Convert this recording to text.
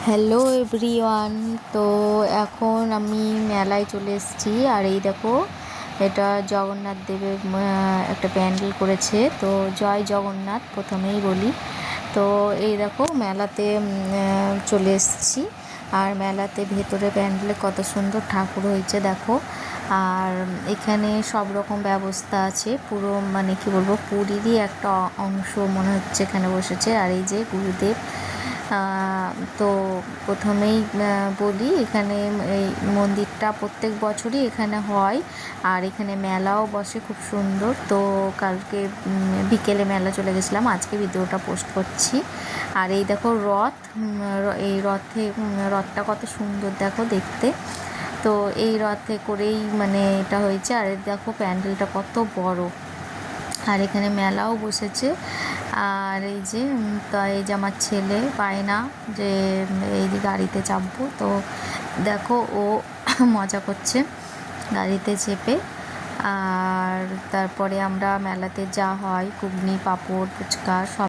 Hello everyone. তো এখন আমি মেলায় চলে এসেছি। আর এই দেখো, এটা জগন্নাথ দেবের একটা প্যান্ডেল করেছে। তো জয় জগন্নাথ প্রথমেই বলি। তো এই দেখো মেলাতে চলে এসেছি। আর মেলাতে ভেতরে প্যান্ডেলে কত সুন্দর ঠাকুর হয়েছে দেখো। আর এখানে সব রকম ব্যবস্থা আছে, পুরো মানে কি বলবো, পুরীরই একটা অংশ মনে হচ্ছে এখানে বসেছে। আর এই যে গুরুদেব। তো প্রথমেই বলি, এখানে এই মন্দিরটা প্রত্যেক বছরই এখানে হয়। আর এখানে মেলাও বসে খুব সুন্দর। তো কালকে বিকেলে মেলা চলে গেছিলাম, আজকে ভিডিওটা পোস্ট করছি। আর এই দেখো রথ, এই রথটা কত সুন্দর দেখো দেখতে। তো এই রথে করেই মানে এটা হয়েছে। আর দেখো প্যান্ডেলটা কত বড়। আর এখানে মেলাও বসেছে। আর এই যে এই যে আমার ছেলে পায় না যে এই যে গাড়িতে চাপবো, তো দেখো ও মজা করছে গাড়িতে চেপে। আর তারপরে আমরা মেলাতে যা হয় ঘুগনি পাঁপড় ফুচকা সব